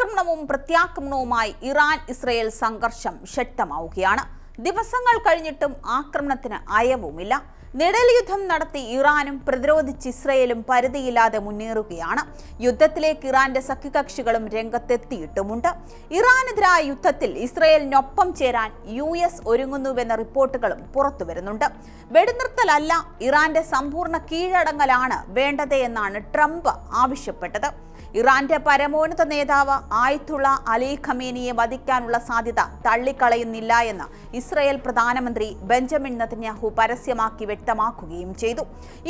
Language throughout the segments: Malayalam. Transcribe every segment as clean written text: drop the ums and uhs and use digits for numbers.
ആക്രമണവും പ്രത്യാക്രമണവുമായി ഇറാൻ ഇസ്രയേൽ സംഘർഷം ശക്തമാവുകയാണ്. ദിവസങ്ങൾ കഴിഞ്ഞിട്ടും ആക്രമണത്തിന് അയവുമില്ല. നിഴൽ യുദ്ധം നടത്തി ഇറാനും പ്രതിരോധിച്ച് ഇസ്രയേലും പരിധിയില്ലാതെ മുന്നേറുകയാണ്. യുദ്ധത്തിലേക്ക് ഇറാന്റെ സഖ്യകക്ഷികളും രംഗത്തെത്തിയിട്ടുമുണ്ട്. ഇറാനെതിരായ യുദ്ധത്തിൽ ഇസ്രയേലിനൊപ്പം ചേരാൻ US ഒരുങ്ങുന്നുവെന്ന റിപ്പോർട്ടുകളും പുറത്തുവരുന്നുണ്ട്. വെടിനിർത്തലല്ല, ഇറാന്റെ സമ്പൂർണ്ണ കീഴടങ്ങലാണ് വേണ്ടത് എന്നാണ് ട്രംപ് ആവശ്യപ്പെട്ടത്. ഇറാന്റെ പരമോന്നത നേതാവ് ആയത്തുള്ള അലി ഖമേനിയെ വധിക്കാനുള്ള സാധ്യത തള്ളിക്കളയുന്നില്ല എന്ന് ഇസ്രയേൽ പ്രധാനമന്ത്രി ബെഞ്ചമിൻ നെതന്യാഹു പരസ്യമാക്കി വ്യക്തമാക്കുകയും ചെയ്തു.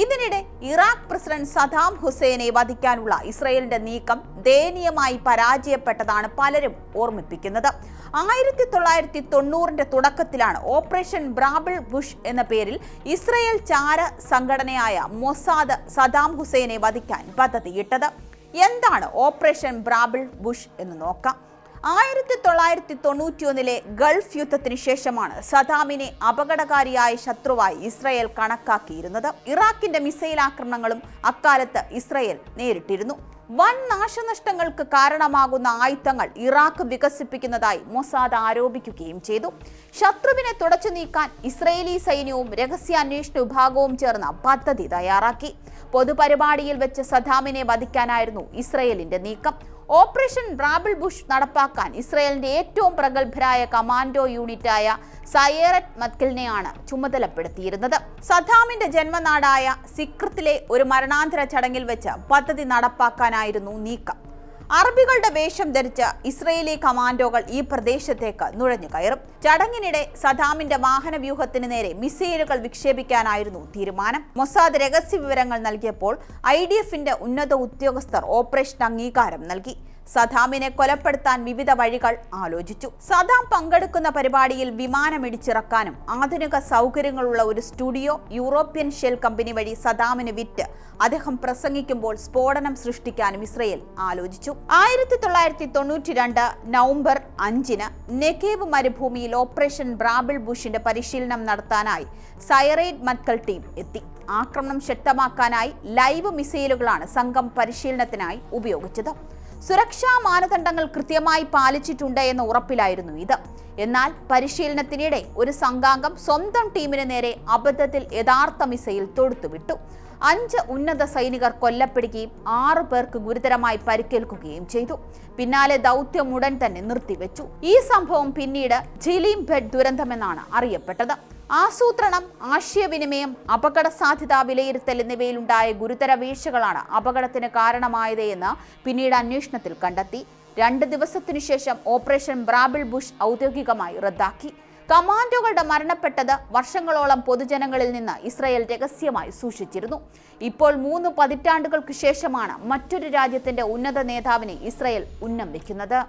ഇതിനിടെ ഇറാഖ് പ്രസിഡന്റ് സദാം ഹുസൈനെ വധിക്കാനുള്ള ഇസ്രയേലിന്റെ നീക്കം ദയനീയമായി പരാജയപ്പെട്ടതാണ് പലരും ഓർമ്മിപ്പിക്കുന്നത്. 1990 തുടക്കത്തിലാണ് ഓപ്പറേഷൻ ബ്രാബിൾ ബുഷ് എന്ന പേരിൽ ഇസ്രയേൽ ചാര സംഘടനയായ മൊസാദ് സദാം ഹുസൈനെ വധിക്കാൻ പദ്ധതിയിട്ടത്. എന്താണ് ഓപ്പറേഷൻ ബ്രാബിൾ ബുഷ് എന്ന് നോക്കാം. 1991 ഗൾഫ് യുദ്ധത്തിന് ശേഷമാണ് സദാമിനെ അപകടകാരിയായ ശത്രുവായി ഇസ്രയേൽ കണക്കാക്കിയിരുന്നത്. ഇറാഖിന്റെ മിസൈൽ ആക്രമണങ്ങളും അക്കാലത്ത് ഇസ്രയേൽ നേരിട്ടിരുന്നു. വൻ നാശനഷ്ടങ്ങൾക്ക് കാരണമാകുന്ന ആയുധങ്ങൾ ഇറാഖ് വികസിപ്പിക്കുന്നതായി മൊസാദ് ആരോപിക്കുകയും ചെയ്തു. ശത്രുവിനെ തുടച്ചു നീക്കാൻ ഇസ്രയേലി സൈന്യവും രഹസ്യാന്വേഷണ വിഭാഗവും ചേർന്ന പദ്ധതി തയ്യാറാക്കി. പൊതുപരിപാടിയിൽ വെച്ച് സദാമിനെ വധിക്കാനായിരുന്നു ഇസ്രയേലിന്റെ നീക്കം. ഓപ്പറേഷൻ ബ്രാബിൾ ബുഷ് നടപ്പാക്കാൻ ഇസ്രയേലിന്റെ ഏറ്റവും പ്രഗത്ഭരായ കമാൻഡോ യൂണിറ്റായ സയേററ്റ് മത്കലിനെയാണ് ചുമതലപ്പെടുത്തിയിരുന്നത്. സദാമിന്റെ ജന്മനാടായ സിക്രത്തിലെ ഒരു മരണാന്തര ചടങ്ങിൽ വെച്ച് പദ്ധതി നടപ്പാക്കാനായിരുന്നു നീക്കം. അറബികളുടെ വേഷം ധരിച്ച ഇസ്രയേലി കമാൻഡോകൾ ഈ പ്രദേശത്തേക്ക് നുഴഞ്ഞു കയറും. ചടങ്ങിനിടെ സദാമിന്റെ വാഹന വ്യൂഹത്തിന് നേരെ മിസൈലുകൾ വിക്ഷേപിക്കാനായിരുന്നു തീരുമാനം. മൊസാദ് രഹസ്യ വിവരങ്ങൾ നൽകിയപ്പോൾ IDFന്റെ ഉന്നത ഉദ്യോഗസ്ഥർ ഓപ്പറേഷൻ അംഗീകാരം നൽകി. സദാമിനെ കൊലപ്പെടുത്താൻ വിവിധ വഴികൾ ആലോചിച്ചു. സദാം പങ്കെടുക്കുന്ന പരിപാടിയിൽ വിമാനമിടിച്ചിറക്കാനും ആധുനിക സൗകര്യങ്ങളുള്ള ഒരു സ്റ്റുഡിയോ യൂറോപ്യൻ ഷെൽ കമ്പനി വഴി സദാമിന് വിറ്റ് അദ്ദേഹം പ്രസംഗിക്കുമ്പോൾ സ്ഫോടനം സൃഷ്ടിക്കാനും ഇസ്രയേൽ ആലോചിച്ചു. 1992 നവംബർ 5 നെഗേവ് മരുഭൂമിയിൽ ഓപ്പറേഷൻ ബ്രാബിൾ ബുഷിന്റെ പരിശീലനം നടത്താനായി സയറേറ്റ് മത്കൽ ടീം എത്തി. ആക്രമണം ശക്തമാക്കാനായി ലൈവ് മിസൈലുകളാണ് സംഘം പരിശീലനത്തിനായി ഉപയോഗിച്ചത്. സുരക്ഷാ മാനദണ്ഡങ്ങൾ കൃത്യമായി പാലിച്ചിട്ടുണ്ട് എന്ന ഉറപ്പിലായിരുന്നു ഇത്. എന്നാൽ പരിശീലനത്തിനിടെ ഒരു സംഘാംഗം സ്വന്തം ടീമിന് നേരെ അബദ്ധത്തിൽ യഥാർത്ഥ മിസൈൽ തൊടുത്തുവിട്ടു. 5 ഉന്നത സൈനികർ കൊല്ലപ്പെടുകയും 6 പേർക്ക് ഗുരുതരമായി പരിക്കേൽക്കുകയും ചെയ്തു. പിന്നാലെ ദൗത്യം ഉടൻ തന്നെ നിർത്തിവെച്ചു. ഈ സംഭവം പിന്നീട് ജിലീം ബെഡ് ദുരന്തമെന്നാണ് അറിയപ്പെട്ടത്. ആസൂത്രണം, ആശയവിനിമയം, അപകട സാധ്യതാ വിലയിരുത്തൽ എന്നിവയിലുണ്ടായ ഗുരുതര വീഴ്ചകളാണ് അപകടത്തിന് കാരണമായത് എന്ന് പിന്നീട് അന്വേഷണത്തിൽ കണ്ടെത്തി. 2 ദിവസത്തിനു ശേഷം ഓപ്പറേഷൻ ബ്രാബിൾ ബുഷ് ഔദ്യോഗികമായി റദ്ദാക്കി. കമാൻഡോകളുടെ മരണപ്പെട്ടത് വർഷങ്ങളോളം പൊതുജനങ്ങളിൽ നിന്ന് ഇസ്രയേൽ രഹസ്യമായി സൂക്ഷിച്ചിരുന്നു. ഇപ്പോൾ 3 പതിറ്റാണ്ടുകൾക്ക് ശേഷമാണ് മറ്റൊരു രാജ്യത്തിന്റെ ഉന്നത നേതാവിനെ ഇസ്രയേൽ ഉന്നം വയ്ക്കുന്നത്.